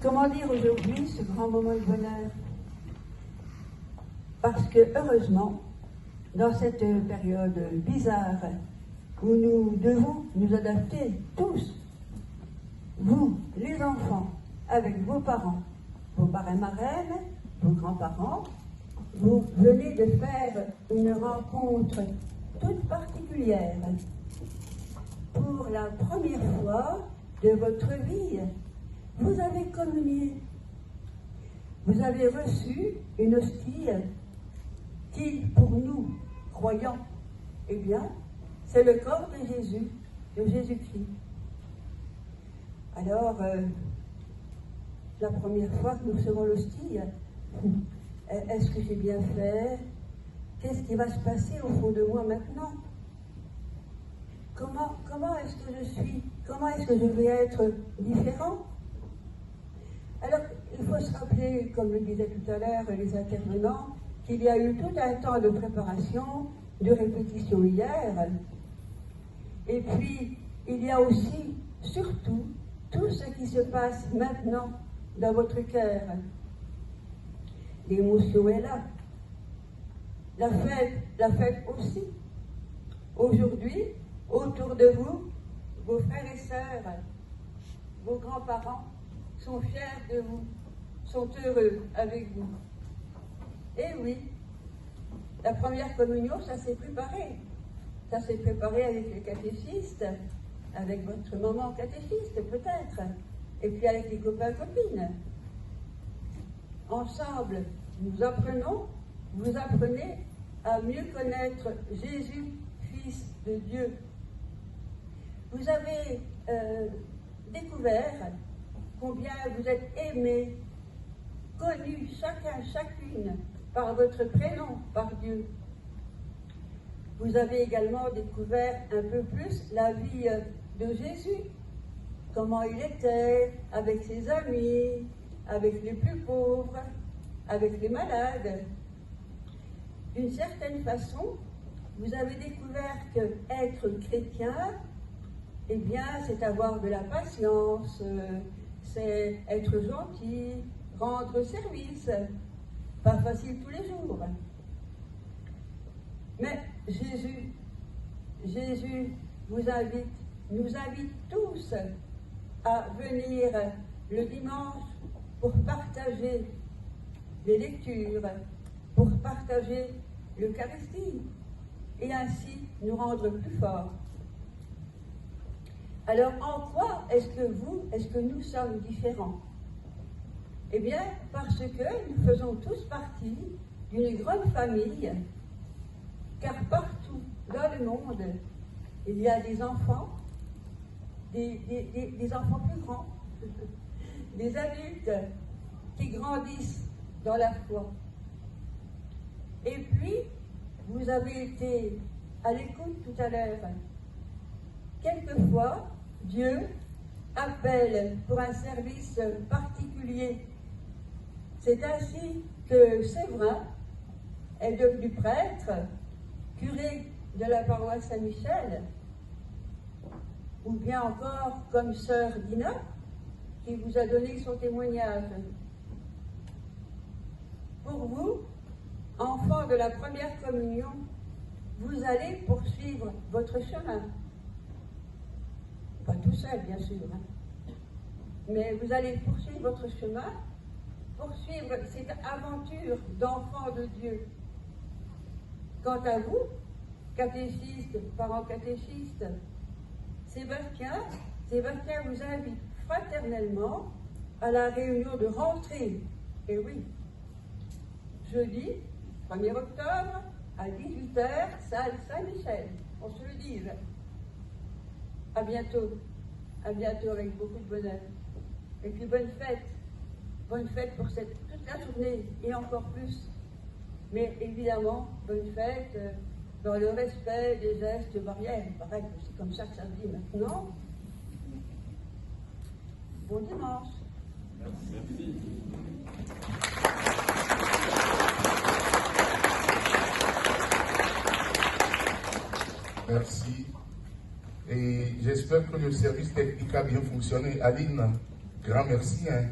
comment dire aujourd'hui ce grand moment de bonheur? Parce que, heureusement, dans cette période bizarre où nous devons nous adapter tous, vous, les enfants, avec vos parents, vos parrains-marraines, vos grands-parents, vous venez de faire une rencontre toute particulière. Pour la première fois de votre vie, vous avez communié. Vous avez reçu une hostie qui, pour nous, croyants, eh bien, c'est le corps de Jésus, de Jésus-Christ. Alors, la première fois que nous recevons l'hostie, est-ce que j'ai bien fait? Qu'est-ce qui va se passer au fond de moi maintenant? Comment est-ce que je suis? Comment est-ce que je vais être différent? Alors, il faut se rappeler, comme le disaient tout à l'heure les intervenants, qu'il y a eu tout un temps de préparation, de répétition hier. Et puis, il y a aussi, surtout, tout ce qui se passe maintenant dans votre cœur. L'émotion est là. La fête aussi. Aujourd'hui, autour de vous, vos frères et sœurs, vos grands-parents sont fiers de vous, sont heureux avec vous. Et oui, la première communion, ça s'est préparé. Ça s'est préparé avec les catéchistes, avec votre maman catéchiste peut-être, et puis avec les copains-copines. Ensemble, nous apprenons, vous apprenez à mieux connaître Jésus, Fils de Dieu. Vous avez découvert combien vous êtes aimés, connus chacun, chacune, par votre prénom, par Dieu. Vous avez également découvert un peu plus la vie de Jésus, comment il était avec ses amis, avec les plus pauvres, avec les malades. D'une certaine façon, vous avez découvert que être chrétien, eh bien, c'est avoir de la patience, c'est être gentil, rendre service. Pas facile tous les jours. Mais Jésus nous invite tous à venir le dimanche pour partager les lectures, pour partager l'Eucharistie et ainsi nous rendre plus forts. Alors, en quoi est-ce que nous sommes différents? Eh bien, parce que nous faisons tous partie d'une grande famille, car partout dans le monde, il y a des enfants, des enfants plus grands, des adultes qui grandissent dans la foi. Et puis, vous avez été à l'écoute tout à l'heure. Quelquefois, Dieu appelle pour un service particulier. C'est ainsi que Séverin est devenu prêtre, curé de la paroisse Saint-Michel, ou bien encore comme sœur Dina, qui vous a donné son témoignage. Pour vous, enfants de la première communion, vous allez poursuivre votre chemin. Pas tout seul, bien sûr, mais vous allez poursuivre votre chemin, poursuivre cette aventure d'enfant de Dieu. Quant à vous, catéchistes, parents catéchistes, Sébastien vous invite fraternellement à la réunion de rentrée. Et oui, jeudi 1er octobre à 18h, salle Saint-Michel. On se le dit. À bientôt avec beaucoup de bonheur. Et puis bonne fête pour toute la journée et encore plus. Mais évidemment, bonne fête dans le respect des gestes barrières. Il paraît que c'est comme ça que ça se dit maintenant. Bon dimanche. Merci. Merci. Et j'espère que le service technique a bien fonctionné. Aline, grand merci. Hein.